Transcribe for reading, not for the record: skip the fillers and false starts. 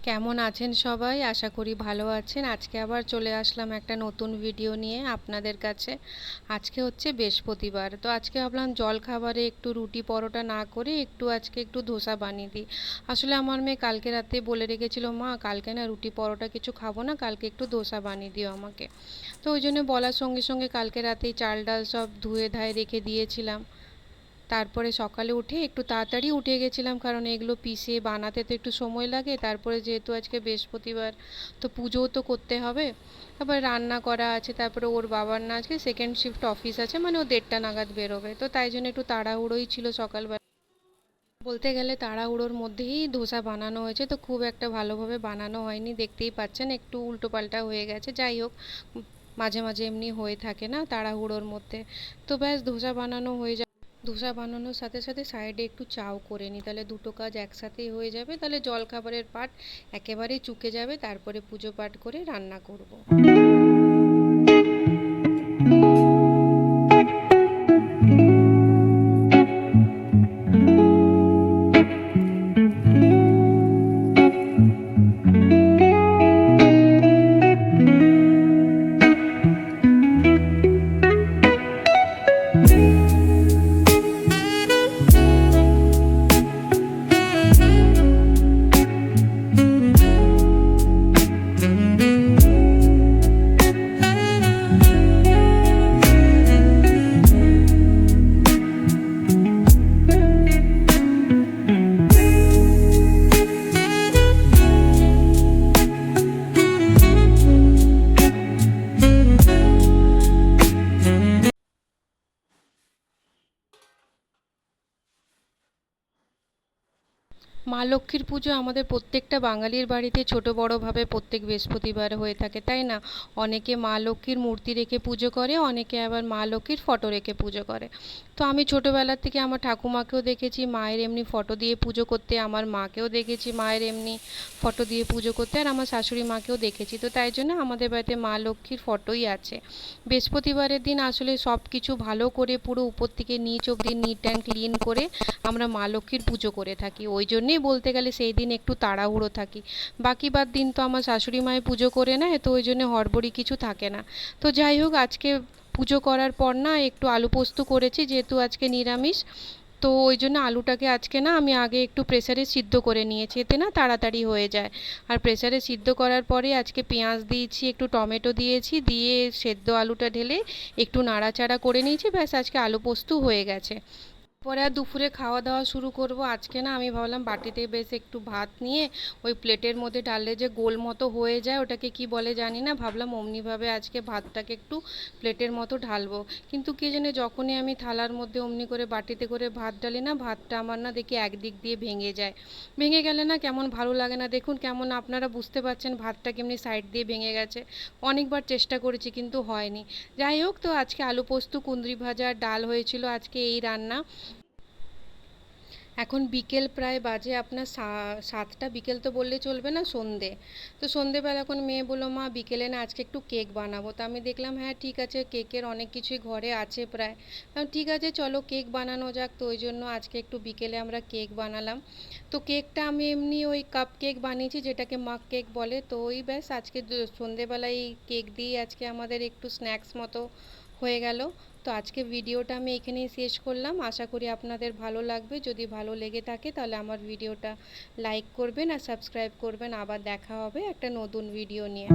কেমন আছেন সবাই? আশা করি ভালো আছেন। আজকে আবার চলে আসলাম একটা নতুন ভিডিও নিয়ে আপনাদের কাছে। আজকে হচ্ছে বৃহস্পতিবার। তো আজকে ভাবলাম জলখাবারে একটু রুটি পরোটা না করে আজকে একটু ধোসা বানিয়ে দিই। আসলে আমার মেয়ে কালকে রাতে বলে রেখেছিল, মা কালকে না রুটি পরোটা কিছু খাবো না, কালকে একটু ধোসা বানিয়ে দিও আমাকে। তো ওই জন্য বলার সঙ্গে সঙ্গে কালকে রাতেই চাল ডাল সব ধুয়ে ধায়ে রেখে দিয়েছিলাম। তারপরে সকালে উঠে একটু তাড়াতাড়ি উঠে গেছিলাম, কারণ এগুলো পিষে বানাতে তো একটু সময় লাগে। তারপরে যেহেতু আজকে বৃহস্পতিবার, তো পুজোও তো করতে হবে। তারপরে রান্না করা আছে, তারপরে ওর বাবার না আজকে সেকেন্ড শিফট অফিস আছে, মানে ও 1:30 নাগাদ বেরোবে, তো তাই জন্য একটু তাড়াহুড়োই ছিল সকালবেলা। বলতে গেলে তাড়াহুড়োর মধ্যেই ধোসা বানানো হয়েছে, তো খুব একটা ভালোভাবে বানানো হয়নি, দেখতেই পাচ্ছেন একটু উল্টো পাল্টা হয়ে গেছে। যাই হোক, মাঝে মাঝে এমনি হয়ে থাকে না তাড়াহুড়োর মধ্যে। তো ব্যাস ধোসা বানানো হয়ে যায়। ধোসা বানানোর সাথে সাথে সাইডে একটু চাও করে নিই, তাহলে দুটো কাজ একসাথেই হয়ে যাবে, তাহলে জলখাবারের পাট একেবারেই চুকে যাবে, তারপরে পুজো পাঠ করে রান্না করব। মা লক্ষ্মীর পুজো আমাদের প্রত্যেকটা বাঙালির বাড়িতে ছোট বড়োভাবে প্রত্যেক বৃহস্পতিবার হয়ে থাকে, তাই না? অনেকে মা লক্ষ্মীর মূর্তি রেখে পুজো করে, অনেকে আবার মা লক্ষ্মীর ফটো রেখে পুজো করে। তো আমি ছোটোবেলা থেকে আমার ঠাকুমাকেও দেখেছি মায়ের এমনি ফটো দিয়ে পুজো করতে, আমার মাকেও দেখেছি মায়ের এমনি ফটো দিয়ে পুজো করতে, আর আমার শাশুড়ি মাকেও দেখেছি। তো তাই জন্য আমাদের বাড়িতে মা লক্ষ্মীর ফটোই আছে। বৃহস্পতিবারের দিন আসলে সব কিছু ভালো করে পুরো উপর থেকে নিচ অবধি নিট অ্যান্ড ক্লিন করে আমরা মা লক্ষ্মীর পুজো করে থাকি। ওই জন্যেই বলতে গেলে সেই দিন একটু তাড়াহুড়ো থাকি। বাকি বাদ দিন তো আমার শাশুড়ি মায়ে পুজো করে নেয়, তো ওই জন্য হড়বড়ি কিছু থাকে না। তো যাই হোক, আজকে পুজো করার পর না একটু আলু পোস্ত করেছি, যেহেতু আজকে নিরামিষ। তো ওই জন্য আলুটাকে আজকে না আমি আগে একটু প্রেসারে সিদ্ধ করে নিয়েছি, এতে না তাড়াতাড়ি হয়ে যায়। আর প্রেসারে সিদ্ধ করার পরে আজকে পেঁয়াজ দিয়েছি, একটু টমেটো দিয়েছি, দিয়ে সেদ্ধ আলুটা ঢেলে একটু নাড়াচাড়া করে নিয়েছি, ব্যাস আজকে আলু পোস্ত হয়ে গেছে। পরে আর দুপুরে খাওয়া দাওয়া শুরু করব। আজকে না আমি ভাবলাম বাটিতে বেশ একটু ভাত নিয়ে ওই প্লেটের মধ্যে ঢাললে যে গোল মতো হয়ে যায়, ওটাকে কি বলে জানি না, ভাবলাম অমনিভাবে আজকে ভাতটাকে একটু প্লেটের মতো ঢালবো। কিন্তু কে জানে যখনই আমি থালার মধ্যে অমনি করে বাটিতে করে ভাত ঢালি না, ভাতটা আমার না দেখি একদিক দিয়ে ভেঙে যায়। ভেঙে গেলে না কেমন ভালো লাগে না, দেখুন কেমন, আপনারা বুঝতে পারছেন ভাতটা কেমনি সাইড দিয়ে ভেঙে গেছে। অনেকবার চেষ্টা করেছি কিন্তু হয়নি। যাই হোক, তো আজকে আলু পোস্ত, কুঁদরি ভাজা, ডাল হয়েছিল, আজকে এই রান্না। এখন বিকেল প্রায় বাজে আপনার 7টা, বিকেল তো বললে চলবে না, সন্ধে। তো সন্ধেবেলা এখন মেয়ে বললো, মা বিকেলে না আজকে একটু কেক বানাবো। তো আমি দেখলাম হ্যাঁ ঠিক আছে, কেকের অনেক কিছুই ঘরে আছে প্রায়। ঠিক আছে চলো কেক বানানো যাক। তো ওই জন্য আজকে একটু বিকেলে আমরা কেক বানালাম। তো কেকটা আমি এমনি ওই কাপ কেক বানিয়েছি, যেটাকে মাক কেক বলে। তো ওই ব্যাস আজকে সন্ধেবেলায় কেক দিয়ে আজকে আমাদের একটু স্ন্যাক্স মতো হয়ে গেল। তো আজকে ভিডিওটা আমি এখানেই শেষ করলাম। আশা করি আপনাদের ভালো লাগবে। যদি ভালো লেগে থাকে তাহলে আমার ভিডিওটা লাইক করবেন আর সাবস্ক্রাইব করবেন। আবার দেখা হবে একটা নতুন ভিডিও নিয়ে।